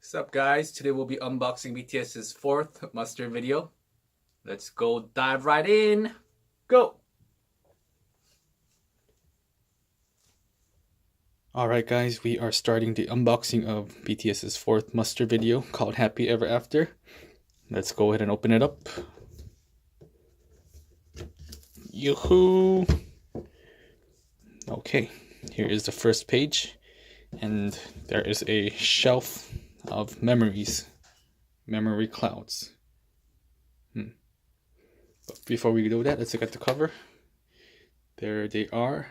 What's up, guys? Today we'll be unboxing BTS's fourth muster video. Let's go dive right in. Go! Alright guys, we are starting the unboxing of BTS's fourth muster video called Happy Ever After. Let's go ahead and open it up. Yoo-hoo! Okay, here is the first page, and there is a shelf of memories, memory clouds. But before we do that, let's look at the cover. There they are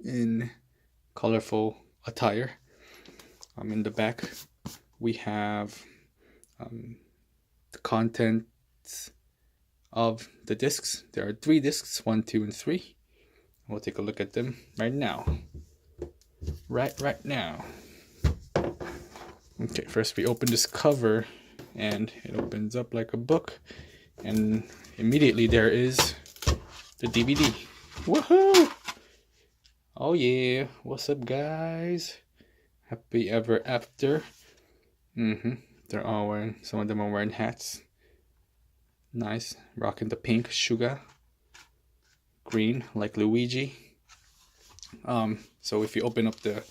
in colorful attire. In the back we have the contents of the discs. There are 3 discs, 1, 2, and 3. We'll take a look at them right now. Right now. Okay, first we open this cover and it opens up like a book, and immediately there is the DVD. Woohoo! Oh yeah, what's up guys? Happy Ever After. They're all wearing, some of them are wearing hats. Nice, rocking the pink sugar. Green like Luigi. So if you open up the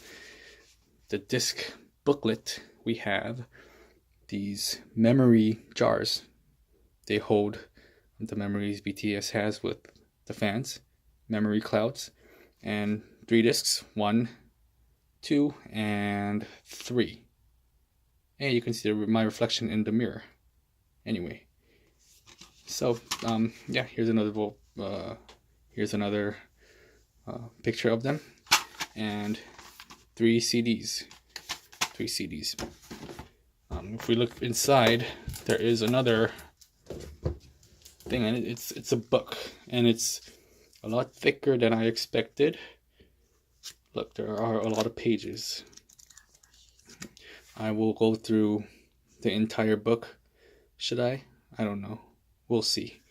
disc booklet, we have these memory jars. They hold the memories BTS has with the fans, memory clouds, and 3 discs, 1, 2, and 3. And you can see my reflection in the mirror. Anyway, so yeah, here's another picture of them, and 3 CDs. If we look inside, there is another thing, and it's a book, and it's a lot thicker than I expected. Look, there are a lot of pages. I will go through the entire book. Should I? I don't know. We'll see.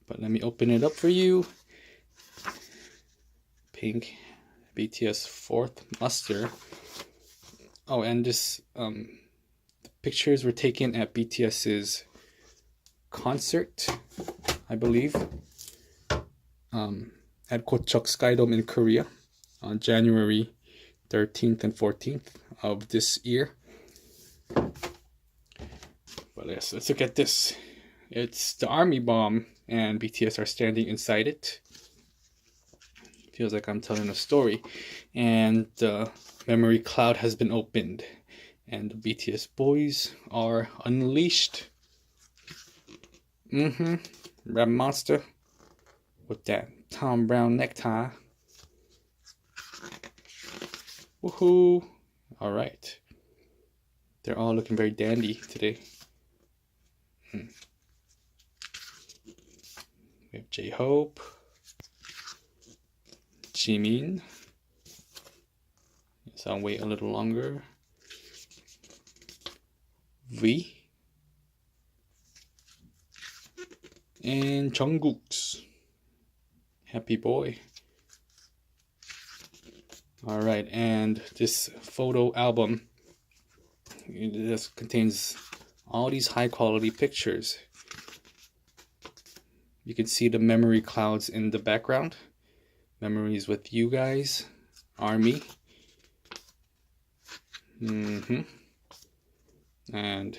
But let me open it up for you. Pink BTS fourth muster. Oh, and this the pictures were taken at BTS's concert, I believe, at Gocheok Skydome in Korea on January 13th and 14th of this year. But yes, let's look at this. It's the army bomb, and BTS are standing inside it. Feels like I'm telling a story. And the memory cloud has been opened, and the BTS boys are unleashed. Red Monster with that Tom Brown necktie. Woohoo! Alright. They're all looking very dandy today. We have J-Hope, Jimin. So I'll wait a little longer. V. And Jungkook's Happy Boy. Alright, and this photo album, it just contains all these high quality pictures. You can see the memory clouds in the background. Memories with you guys, ARMY. And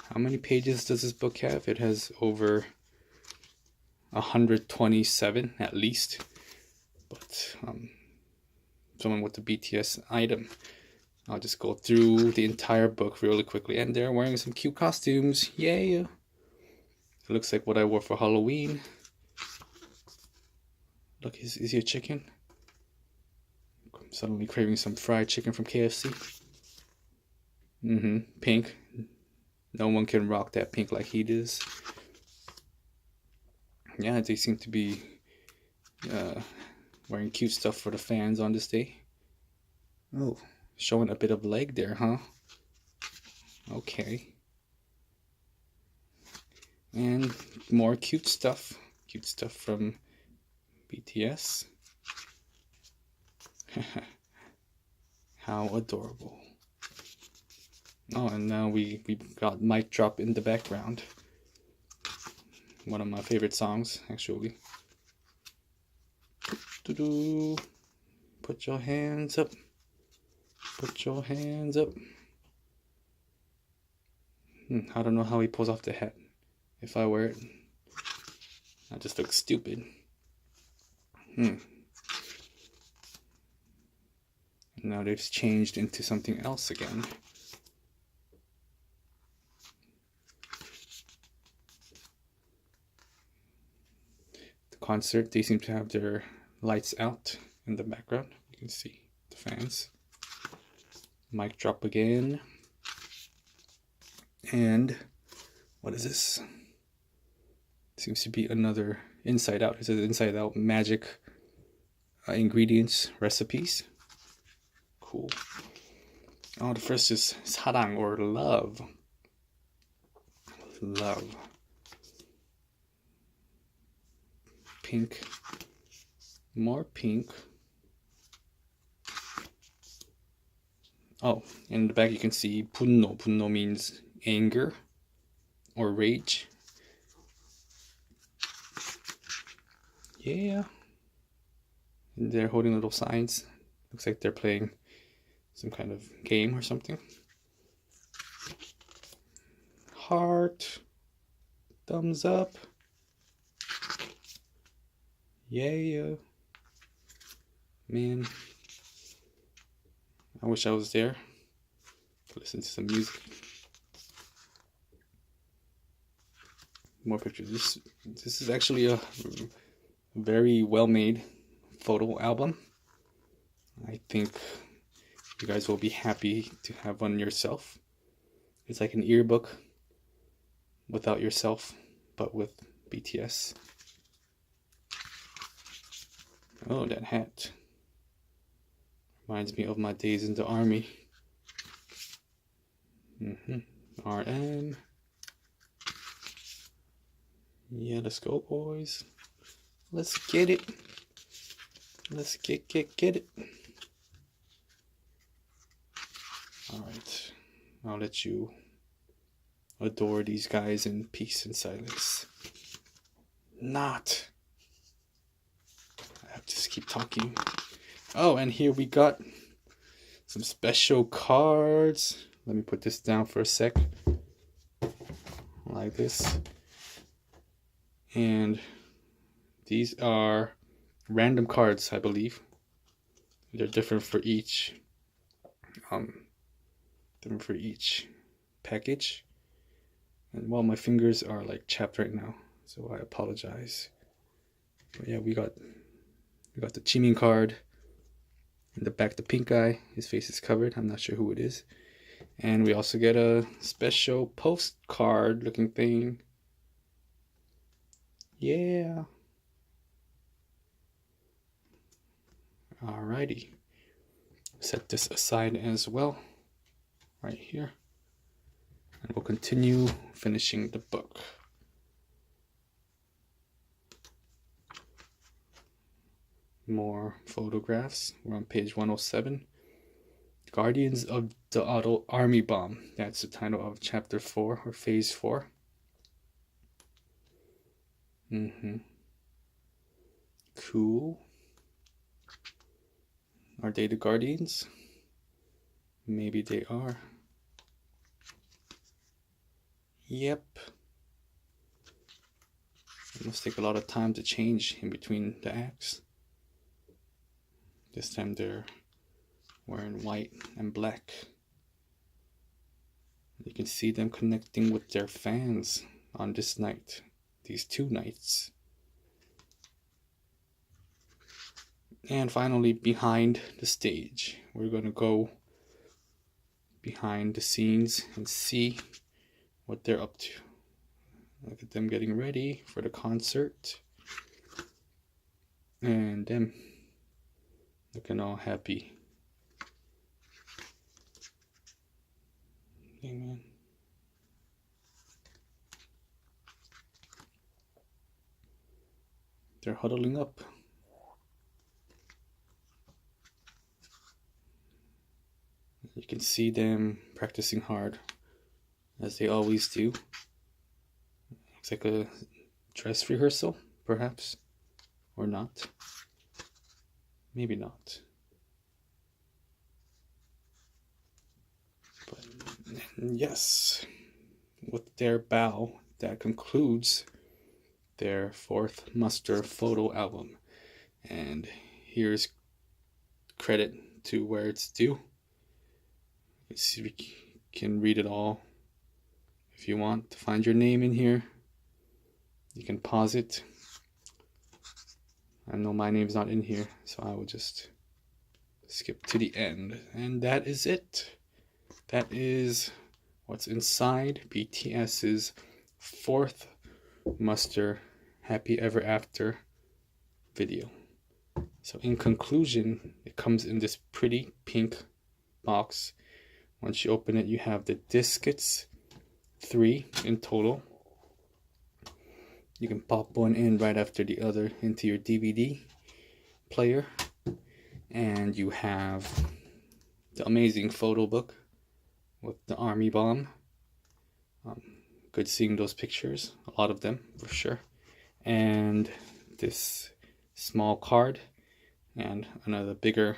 how many pages does this book have? It has over 127 at least. But someone with the BTS item. I'll just go through the entire book really quickly. And they're wearing some cute costumes. Yay! It looks like what I wore for Halloween. Look, is he a chicken? I'm suddenly craving some fried chicken from KFC. Pink. No one can rock that pink like he does. Yeah, they seem to be wearing cute stuff for the fans on this day. Oh, showing a bit of leg there, huh? Okay. And more cute stuff. Cute stuff from BTS. How adorable. Oh, and now we got Mic Drop in the background. One of my favorite songs, actually. Doo-doo. Put your hands up. Put your hands up. I don't know how he pulls off the hat. If I wear it, I just look stupid. Now they've changed into something else again. The concert, they seem to have their lights out in the background. You can see the fans. Mic drop again. And what is this? Seems to be another Inside Out. It says Inside Out magic ingredients recipes. Cool. Oh, the first is 사랑 or love. Love. Pink. More pink. Oh, in the back you can see 분노. 분노 means anger or rage. Yeah. And they're holding little signs. Looks like they're playing some kind of game or something. Heart. Thumbs up. Yeah. Man. I wish I was there to listen to some music. More pictures. This is actually a very well-made photo album. I think you guys will be happy to have one yourself. It's like an yearbook without yourself, but with BTS. Oh, that hat. Reminds me of my days in the army. RM. Yeah, let's go, boys. Let's get it. Let's get it. Alright. I'll let you adore these guys in peace and silence. Not. I have to just keep talking. Oh, and here we got some special cards. Let me put this down for a sec. Like this. And these are random cards, I believe. They're different for each package. And while my fingers are like chapped right now, so I apologize. But yeah, we got the Jimin card. In the back, the pink guy, his face is covered. I'm not sure who it is. And we also get a special postcard looking thing. Yeah. Alrighty. Set this aside as well. Right here. And we'll continue finishing the book. More photographs. We're on page 107. Guardians of the Army Bomb. That's the title of chapter 4 or phase 4. Cool. Are they the Guardians? Maybe they are. Yep. It must take a lot of time to change in between the acts. This time they're wearing white and black. You can see them connecting with their fans on this night, these 2 nights. And finally, behind the stage. We're going to go behind the scenes and see what they're up to. Look at them getting ready for the concert. And them looking all happy. Amen. They're huddling up. You can see them practicing hard, as they always do. Looks like a dress rehearsal, perhaps, or not. Maybe not. But yes, with their bow, that concludes their fourth muster photo album. And here's credit to where it's due. Let's see if we can read it all. If you want to find your name in here, you can pause it. I know my name's not in here, so I will just skip to the end. And that is it. That is what's inside BTS's fourth muster Happy Ever After video. So in conclusion, it comes in this pretty pink box. Once you open it, you have the discs, 3 in total. You can pop one in right after the other into your DVD player. And you have the amazing photo book with the army bomb. Good seeing those pictures, a lot of them for sure. And this small card and another bigger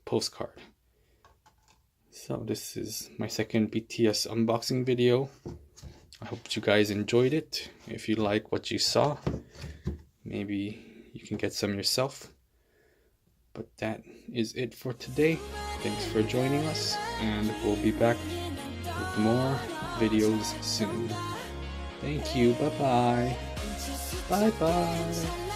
postcard. So this is my second BTS unboxing video. I hope you guys enjoyed it. If you like what you saw, maybe you can get some yourself. But that is it for today. Thanks for joining us, and we'll be back with more videos soon. Thank you. Bye-bye. Bye-bye.